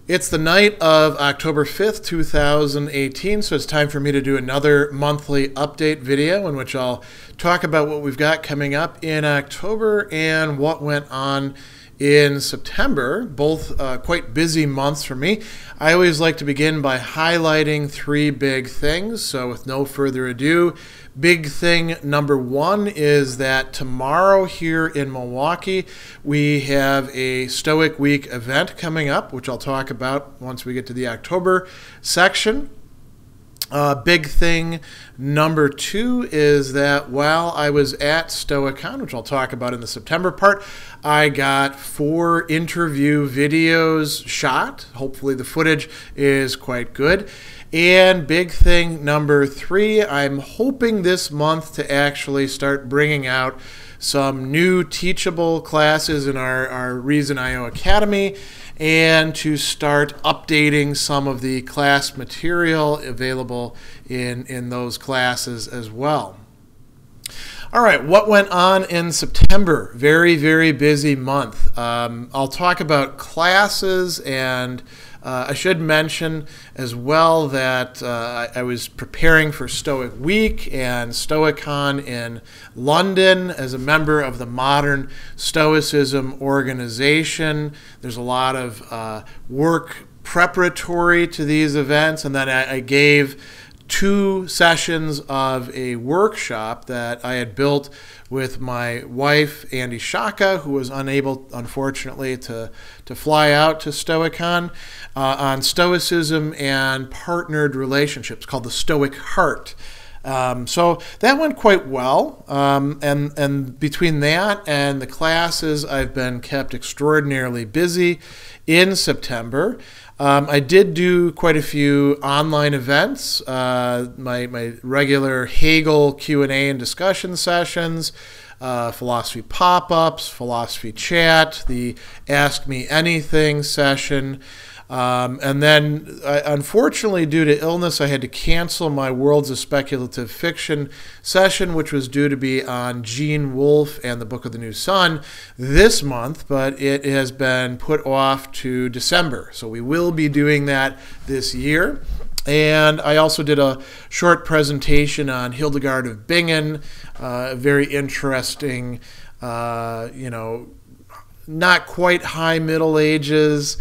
It's the night of October 5th, 2018, so it's time for me to do another monthly update video in which I'll talk about what we've got coming up in October and what went on in September, both quite busy months for me. I always like to begin by highlighting three big things, so with no further ado, big thing number one is that tomorrow here in Milwaukee, we have a Stoic Week event coming up, which I'll talk about once we get to the October section. Big thing number two is that while I was at StoicCon, which I'll talk about in the September part, I got 4 interview videos shot. Hopefully the footage is quite good. And big thing number three, I'm hoping this month to actually start bringing out some new teachable classes in our Reason.io Academy and to start updating some of the class material available in those classes as well. All right, what went on in September? Very, very busy month. I'll talk about classes, and I should mention as well that I was preparing for Stoic Week and StoicCon in London as a member of the Modern Stoicism organization. There's a lot of work preparatory to these events, and then I gave 2 sessions of a workshop that I had built with my wife, Andy Shaka, who was unable, unfortunately, to fly out to StoicCon, on Stoicism and partnered relationships called the Stoic Heart. So that went quite well, and between that and the classes, I've been kept extraordinarily busy in September. I did do quite a few online events, my regular Hegel Q&A and discussion sessions, philosophy pop-ups, philosophy chat, the Ask Me Anything session. And then, unfortunately, due to illness, I had to cancel my Worlds of Speculative Fiction session, which was due to be on Gene Wolfe and the Book of the New Sun this month, but it has been put off to December. So we will be doing that this year. And I also did a short presentation on Hildegard of Bingen, very interesting, not quite high Middle Ages,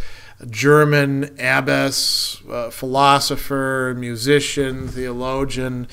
German abbess, philosopher, musician, theologian.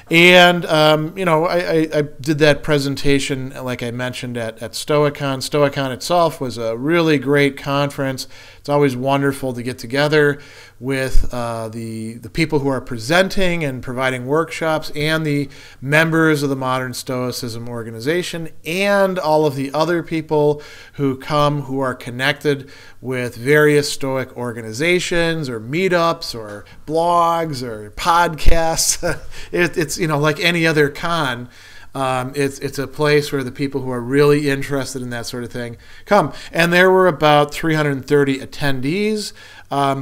And, I did that presentation, like I mentioned, at StoicCon. StoicCon itself was a really great conference. It's always wonderful to get together with the people who are presenting and providing workshops and the members of the Modern Stoicism organization and all of the other people who come who are connected with various Stoic organizations or meetups or blogs or podcasts. It's like any other con. It's a place where the people who are really interested in that sort of thing come. And there were about 330 attendees.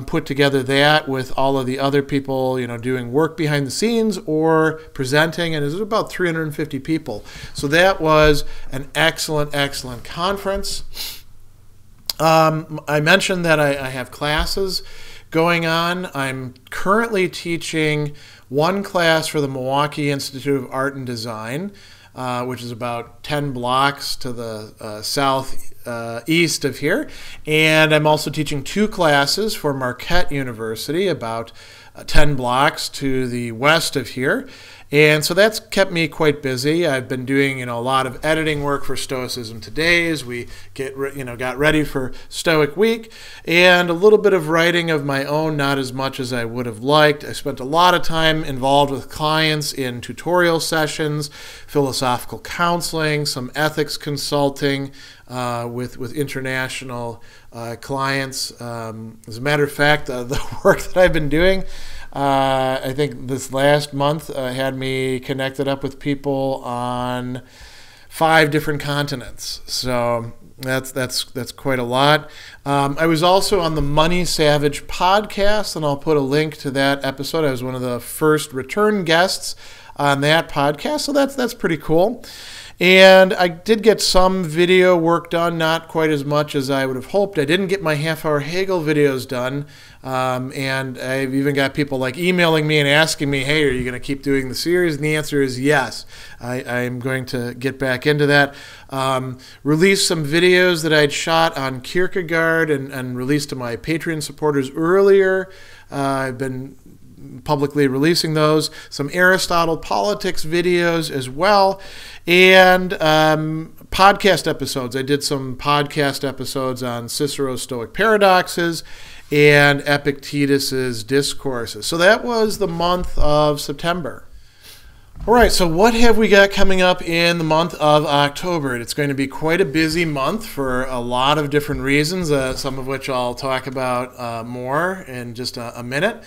Put together that with all of the other people, doing work behind the scenes or presenting, and it was about 350 people. So that was an excellent, excellent conference. I mentioned that I have classes going on. I'm currently teaching one class for the Milwaukee Institute of Art and Design, which is about 10 blocks to the southeast of here. And I'm also teaching 2 classes for Marquette University, about 10 blocks to the west of here. And so that's kept me quite busy. I've been doing, a lot of editing work for Stoicism Today as we got ready for Stoic Week, and a little bit of writing of my own, not as much as I would have liked. I spent a lot of time involved with clients in tutorial sessions, philosophical counseling, some ethics consulting with international clients. As a matter of fact, the work that I've been doing, I think this last month had me connected up with people on 5 different continents. So that's quite a lot. I was also on the Money Savage podcast, and I'll put a link to that episode. I was one of the first return guests on that podcast, so that's pretty cool. And I did get some video work done, not quite as much as I would have hoped. I didn't get my half-hour Hegel videos done. And I've even got people like emailing me and asking me, hey, are you going to keep doing the series? And the answer is yes. I'm going to get back into that. Released some videos that I'd shot on Kierkegaard and released to my Patreon supporters earlier. I've been publicly releasing those. Some Aristotle politics videos as well. And podcast episodes. I did some podcast episodes on Cicero's Stoic Paradoxes and Epictetus's Discourses. So that was the month of September. All right, so what have we got coming up in the month of October? It's going to be quite a busy month for a lot of different reasons, some of which I'll talk about more in just a minute.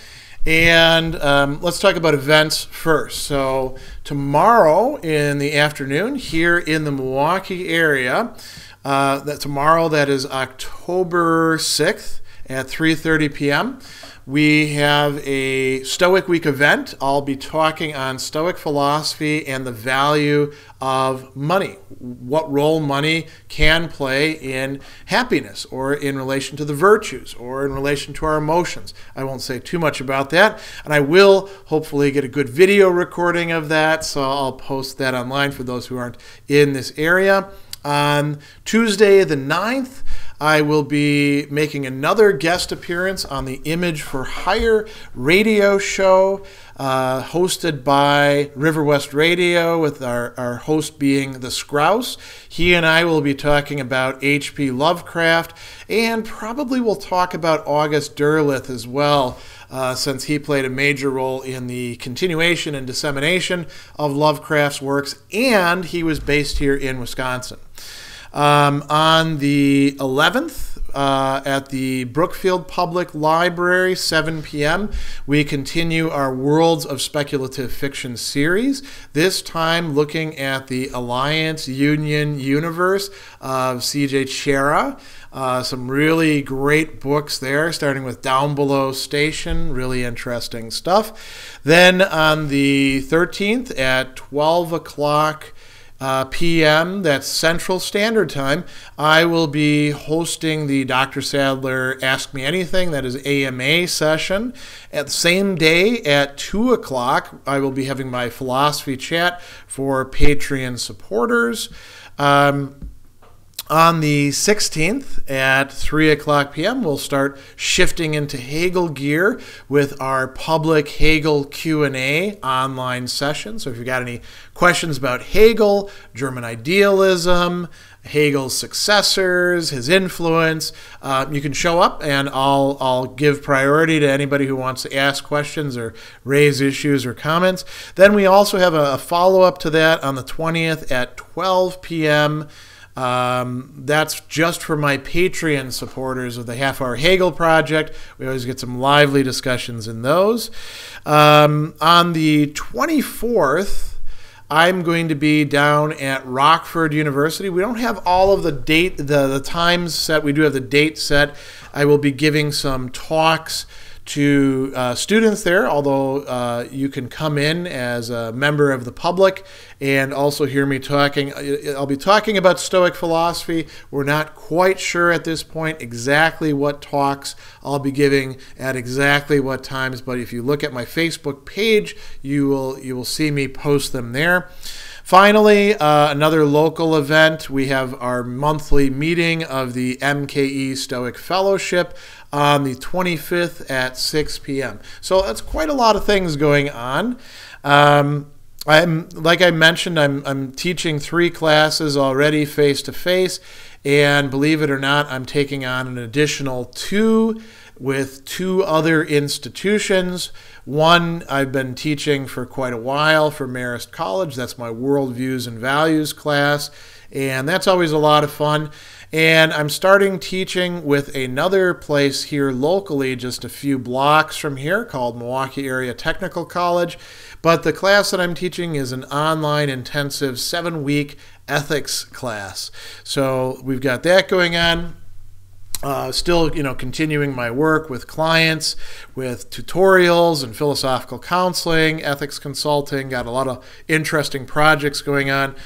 And let's talk about events first. So tomorrow in the afternoon here in the Milwaukee area, tomorrow, that is October 6th at 3:30 p.m., we have a Stoic Week event. I'll be talking on Stoic philosophy and the value of money, what role money can play in happiness or in relation to the virtues or in relation to our emotions. I won't say too much about that, and I will hopefully get a good video recording of that, so I'll post that online for those who aren't in this area. On Tuesday the 9th, I will be making another guest appearance on the Image for Hire radio show hosted by River West Radio, with our host being the Scrouse. He and I will be talking about H.P. Lovecraft, and probably we'll talk about August Derleth as well, since he played a major role in the continuation and dissemination of Lovecraft's works, and he was based here in Wisconsin. On the 11th, at the Brookfield Public Library, 7 p.m., we continue our Worlds of Speculative Fiction series, this time looking at the Alliance Union universe of C.J. Chera. Some really great books there, starting with Down Below Station, really interesting stuff. Then on the 13th at 12 o'clock p.m., that's Central Standard Time, I will be hosting the Dr. Sadler Ask Me Anything, that is AMA session. At the same day at 2 o'clock, I will be having my philosophy chat for Patreon supporters. On the 16th at 3 o'clock p.m., we'll start shifting into Hegel gear with our public Hegel Q&A online session. So if you've got any questions about Hegel, German idealism, Hegel's successors, his influence, you can show up, and I'll give priority to anybody who wants to ask questions or raise issues or comments. Then we also have a follow-up to that on the 20th at 12 p.m., that's just for my Patreon supporters of the Half Hour Hegel Project. We always get some lively discussions in those. On the 24th, I'm going to be down at Rockford University. We don't have all of the times set. We do have the date set. I will be giving some talks to students there, although you can come in as a member of the public and also hear me talking. I'll be talking about Stoic philosophy. We're not quite sure at this point exactly what talks I'll be giving at exactly what times, but if you look at my Facebook page, you will see me post them there. Finally, another local event. We have our monthly meeting of the MKE Stoic Fellowship on the 25th at 6 p.m. So that's quite a lot of things going on. Like I mentioned, I'm teaching 3 classes already face-to-face, and believe it or not, I'm taking on an additional 2 with 2 other institutions. One I've been teaching for quite a while for Marist College. That's my Worldviews and Values class, and that's always a lot of fun. And I'm starting teaching with another place here locally, just a few blocks from here, called Milwaukee Area Technical College. But the class that I'm teaching is an online intensive 7-week ethics class. So we've got that going on. Still, continuing my work with clients, with tutorials and philosophical counseling, ethics consulting. Got a lot of interesting projects going on.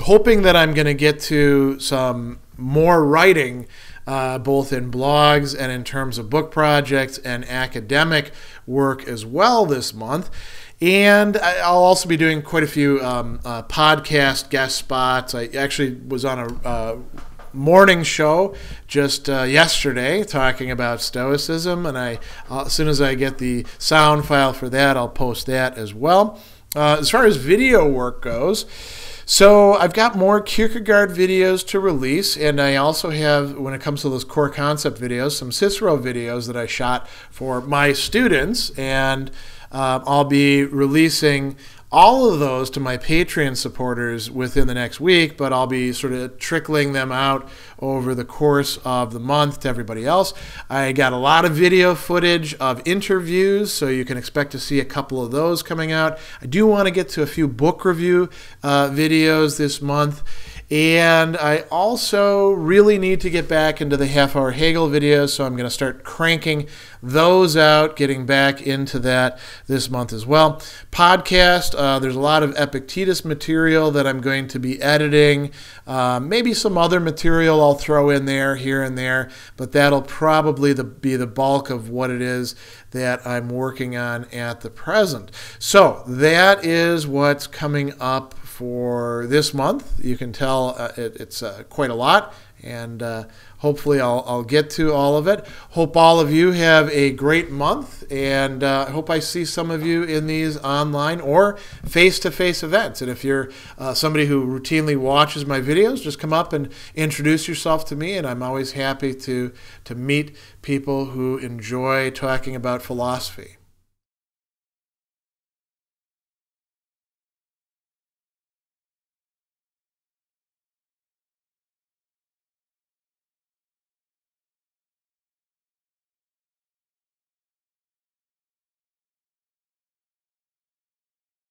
hoping that I'm going to get to some more writing, both in blogs and in terms of book projects and academic work as well this month. And I'll also be doing quite a few podcast guest spots. I actually was on a morning show just yesterday talking about Stoicism, and as soon as I get the sound file for that, I'll post that as well. As far as video work goes, so I've got more Kierkegaard videos to release, and I also have, when it comes to those core concept videos, some Cicero videos that I shot for my students, and I'll be releasing all of those to my Patreon supporters within the next week, but I'll be sort of trickling them out over the course of the month to everybody else. I got a lot of video footage of interviews, so you can expect to see a couple of those coming out. I do want to get to a few book review videos this month. And I also really need to get back into the half-hour Hegel videos, so I'm going to start cranking those out, getting back into that this month as well. Podcast, there's a lot of Epictetus material that I'm going to be editing. Maybe some other material I'll throw in there, here and there, but that'll probably be the bulk of what it is that I'm working on at the present. So that is what's coming up for this month. You can tell it's quite a lot, and hopefully I'll get to all of it. Hope all of you have a great month, and I hope I see some of you in these online or face-to-face events. And if you're somebody who routinely watches my videos, just come up and introduce yourself to me, and I'm always happy to meet people who enjoy talking about philosophy.